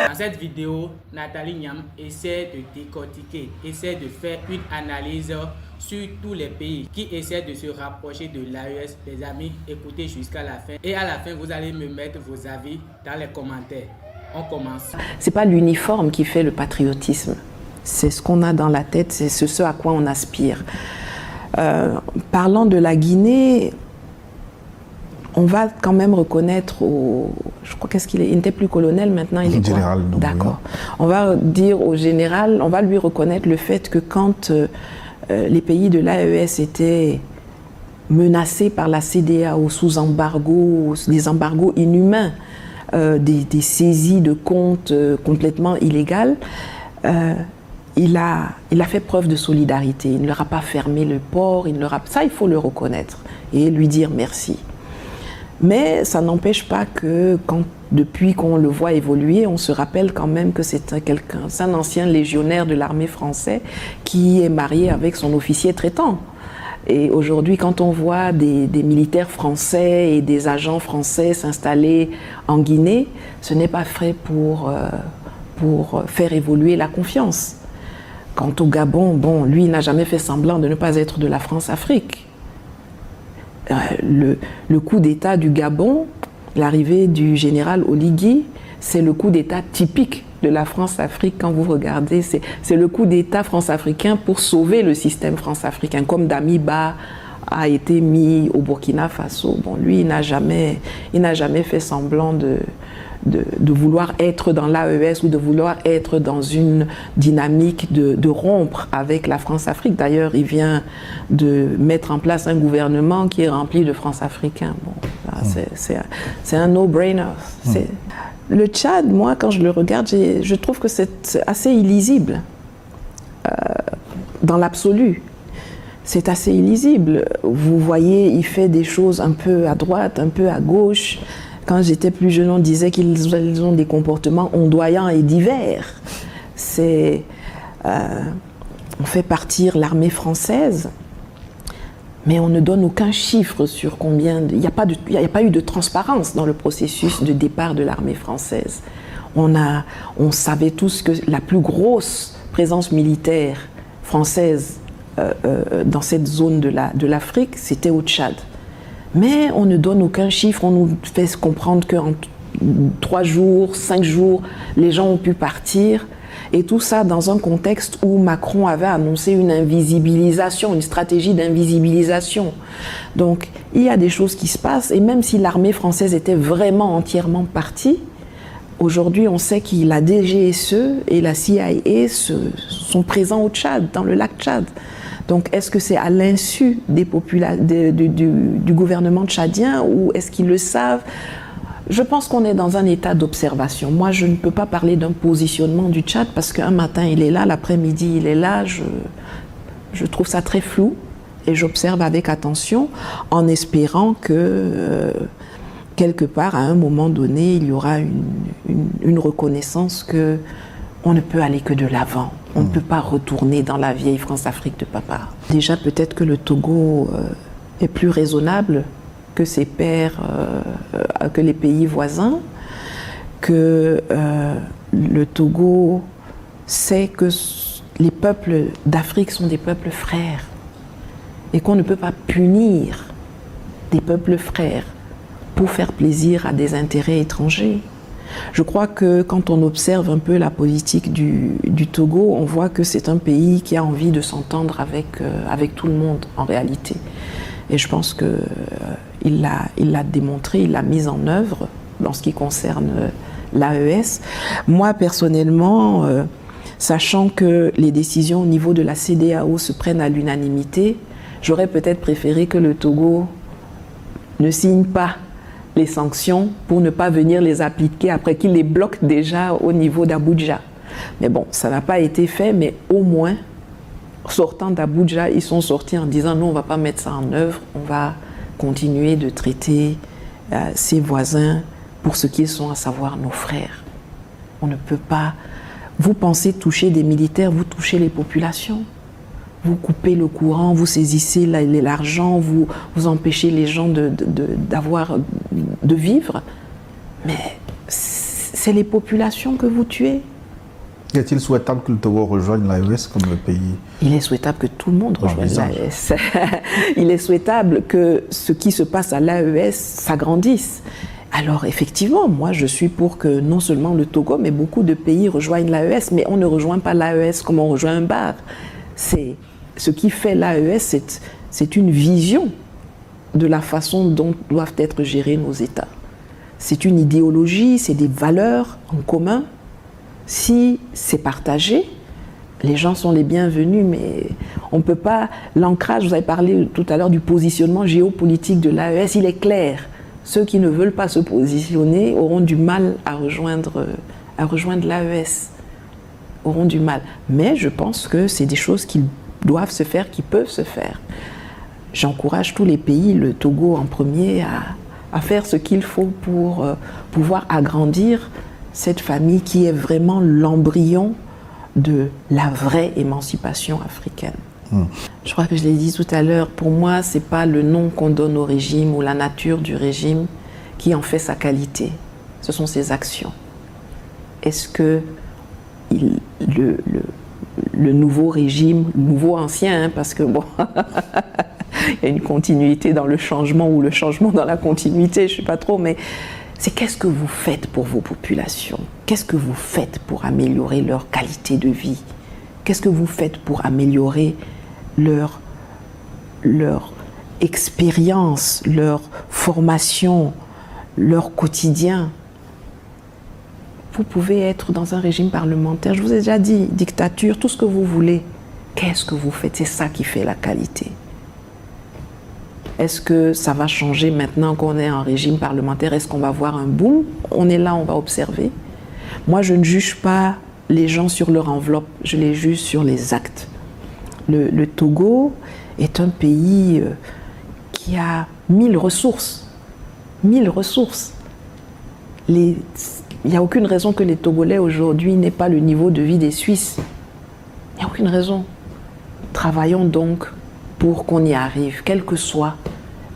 Dans cette vidéo, Nathalie Niam essaie de décortiquer, essaie de faire une analyse sur tous les pays qui essaient de se rapprocher de l'AES. Les amis, écoutez jusqu'à la fin. Et à la fin, vous allez me mettre vos avis dans les commentaires. On commence. C'est pas l'uniforme qui fait le patriotisme. C'est ce qu'on a dans la tête, c'est ce à quoi on aspire. Parlant de la Guinée, on va quand même reconnaître je crois il n'était plus colonel maintenant, il est général. D'accord. On va dire au général, on va lui reconnaître le fait que quand les pays de l'AES étaient menacés par la CEDEAO sous embargo, des embargos inhumains, des saisies de comptes complètement illégales, il a fait preuve de solidarité. Il ne leur a pas fermé le port, ça il faut le reconnaître et lui dire merci. Mais ça n'empêche pas que depuis qu'on le voit évoluer, on se rappelle quand même que c'est un ancien légionnaire de l'armée française qui est marié avec son officier traitant. Et aujourd'hui, quand on voit des militaires français et des agents français s'installer en Guinée, ce n'est pas fait pour faire évoluer la confiance. Quant au Gabon, bon, lui, il n'a jamais fait semblant de ne pas être de la France-Afrique. Le coup d'État du Gabon, l'arrivée du général Oligui, c'est le coup d'État typique de la France-Afrique. Quand vous regardez, c'est le coup d'État france-africain pour sauver le système france-africain, comme Damiba a été mis au Burkina Faso. Bon, lui, il n'a jamais fait semblant de vouloir être dans l'AES ou de vouloir être dans une dynamique de rompre avec la France-Afrique. D'ailleurs, il vient de mettre en place un gouvernement qui est rempli de France-Africains. Bon, c'est un no-brainer. Le Tchad, moi, quand je le regarde, je trouve que c'est assez illisible dans l'absolu. C'est assez illisible. Vous voyez, il fait des choses un peu à droite, un peu à gauche. Quand j'étais plus jeune, on disait qu'ils ont des comportements ondoyants et divers. On fait partir l'armée française, mais on ne donne aucun chiffre sur combien... Il n'y a pas eu de transparence dans le processus de départ de l'armée française. On savait tous que la plus grosse présence militaire française dans cette zone de l'Afrique, c'était au Tchad. Mais on ne donne aucun chiffre, on nous fait comprendre qu'en 3 jours, 5 jours, les gens ont pu partir. Et tout ça dans un contexte où Macron avait annoncé une invisibilisation, une stratégie d'invisibilisation. Donc il y a des choses qui se passent, et même si l'armée française était vraiment entièrement partie, aujourd'hui on sait que la DGSE et la CIA sont présents au Tchad, dans le lac Tchad. Donc, est-ce que c'est à l'insu du gouvernement tchadien ou est-ce qu'ils le savent? Je pense qu'on est dans un état d'observation. Moi, je ne peux pas parler d'un positionnement du Tchad parce qu'un matin, il est là, l'après-midi, il est là. Je trouve ça très flou et j'observe avec attention en espérant que, quelque part, à un moment donné, il y aura une reconnaissance qu'on ne peut aller que de l'avant. On ne peut pas retourner dans la vieille France-Afrique de papa. Déjà, peut-être que le Togo est plus raisonnable que ses pairs, que les pays voisins, que le Togo sait que les peuples d'Afrique sont des peuples frères et qu'on ne peut pas punir des peuples frères pour faire plaisir à des intérêts étrangers. Je crois que quand on observe un peu la politique du Togo, on voit que c'est un pays qui a envie de s'entendre avec tout le monde en réalité. Et je pense qu'il l'a démontré, il l'a mis en œuvre dans ce qui concerne l'AES. Moi personnellement, sachant que les décisions au niveau de la CEDEAO se prennent à l'unanimité, j'aurais peut-être préféré que le Togo ne signe pas les sanctions pour ne pas venir les appliquer après qu'ils les bloquent déjà au niveau d'Abuja. Mais bon, ça n'a pas été fait, mais au moins, sortant d'Abuja, ils sont sortis en disant non, on ne va pas mettre ça en œuvre, on va continuer de traiter ses voisins pour ce qu'ils sont, à savoir nos frères. On ne peut pas... Vous pensez toucher des militaires, vous touchez les populations. Vous coupez le courant, vous saisissez l'argent, vous empêchez les gens de vivre. Mais c'est les populations que vous tuez. Est-il souhaitable que le Togo rejoigne l'AES comme le pays? Il est souhaitable que tout le monde rejoigne l'AES. Il est souhaitable que ce qui se passe à l'AES s'agrandisse. Alors effectivement, moi je suis pour que non seulement le Togo, mais beaucoup de pays rejoignent l'AES, mais on ne rejoint pas l'AES comme on rejoint un bar. C'est ce qui fait l'AES, c'est une vision de la façon dont doivent être gérés nos États. C'est une idéologie, c'est des valeurs en commun. Si c'est partagé, les gens sont les bienvenus, mais on ne peut pas... L'ancrage, vous avez parlé tout à l'heure du positionnement géopolitique de l'AES, il est clair. Ceux qui ne veulent pas se positionner auront du mal à rejoindre l'AES. Auront du mal. Mais je pense que c'est des choses qui doivent se faire, qui peuvent se faire. J'encourage tous les pays, le Togo en premier, à faire ce qu'il faut pour pouvoir agrandir cette famille qui est vraiment l'embryon de la vraie émancipation africaine. Je crois que je l'ai dit tout à l'heure, pour moi, ce n'est pas le nom qu'on donne au régime ou la nature du régime qui en fait sa qualité. Ce sont ses actions. Est-ce que le nouveau régime, nouveau ancien, hein, parce que bon, il y a une continuité dans le changement ou le changement dans la continuité, je ne sais pas trop, mais c'est qu'est-ce que vous faites pour vos populations? Qu'est-ce que vous faites pour améliorer leur qualité de vie? Qu'est-ce que vous faites pour améliorer leur expérience, leur formation, leur quotidien? Vous pouvez être dans un régime parlementaire, je vous ai déjà dit, dictature, tout ce que vous voulez. Qu'est-ce que vous faites? C'est ça qui fait la qualité. Est-ce que ça va changer maintenant qu'on est en régime parlementaire? Est-ce qu'on va voir un boom? On est là, on va observer. Moi, je ne juge pas les gens sur leur enveloppe, je les juge sur les actes. Le Togo est un pays qui a 1000 ressources. 1000 ressources. Il n'y a aucune raison que les Togolais aujourd'hui n'aient pas le niveau de vie des Suisses. Il n'y a aucune raison. Travaillons donc pour qu'on y arrive, quelle que soit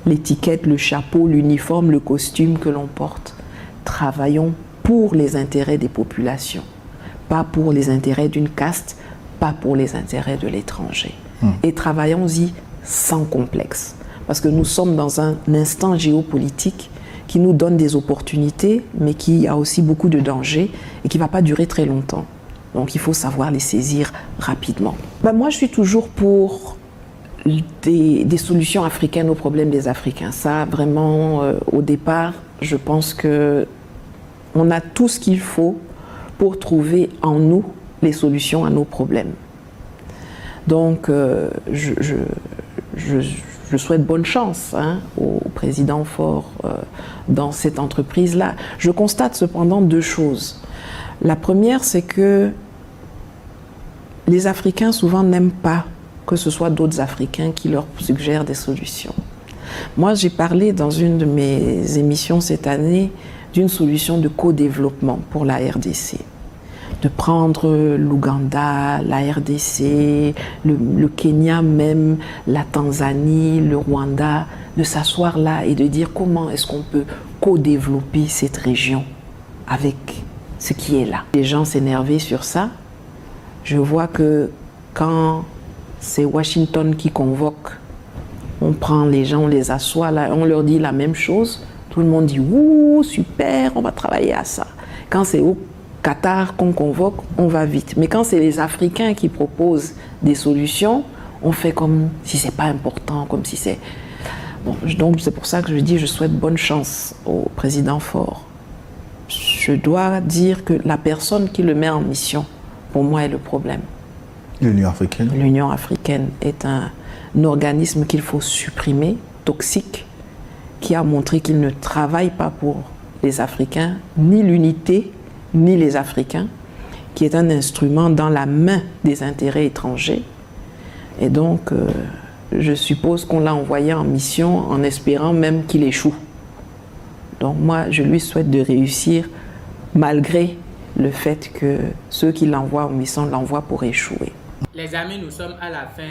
l'étiquette, le chapeau, l'uniforme, le costume que l'on porte. Travaillons pour les intérêts des populations, pas pour les intérêts d'une caste, pas pour les intérêts de l'étranger. Et travaillons-y sans complexe, parce que nous sommes dans un instant géopolitique qui nous donne des opportunités, mais qui a aussi beaucoup de dangers et qui ne va pas durer très longtemps. Donc il faut savoir les saisir rapidement. Moi, je suis toujours pour des solutions africaines aux problèmes des Africains. Ça, vraiment, au départ, je pense qu'on a tout ce qu'il faut pour trouver en nous les solutions à nos problèmes. Donc, je souhaite bonne chance au président Faure dans cette entreprise-là. Je constate cependant deux choses. La première, c'est que les Africains souvent n'aiment pas que ce soit d'autres Africains qui leur suggèrent des solutions. Moi, j'ai parlé dans une de mes émissions cette année d'une solution de co-développement pour la RDC. De prendre l'Ouganda, la RDC, le Kenya même, la Tanzanie, le Rwanda, de s'asseoir là et de dire comment est-ce qu'on peut co-développer cette région avec ce qui est là. Les gens s'énervaient sur ça. Je vois que quand c'est Washington qui convoque, on prend les gens, on les assoit là, on leur dit la même chose. Tout le monde dit « Ouh, super, on va travailler à ça ». Quand c'est au Qatar qu'on convoque, on va vite. Mais quand c'est les Africains qui proposent des solutions, on fait comme si c'est pas important, comme si c'est... Bon, donc c'est pour ça que je dis je souhaite bonne chance au président Faure. Je dois dire que la personne qui le met en mission, pour moi, est le problème. L'Union africaine? L'Union africaine est un organisme qu'il faut supprimer, toxique, qui a montré qu'il ne travaille pas pour les Africains, ni l'unité, ni les Africains, qui est un instrument dans la main des intérêts étrangers. Et donc, je suppose qu'on l'a envoyé en mission en espérant même qu'il échoue. Donc moi, je lui souhaite de réussir malgré le fait que ceux qui l'envoient en mission l'envoient pour échouer. Les amis, nous sommes à la fin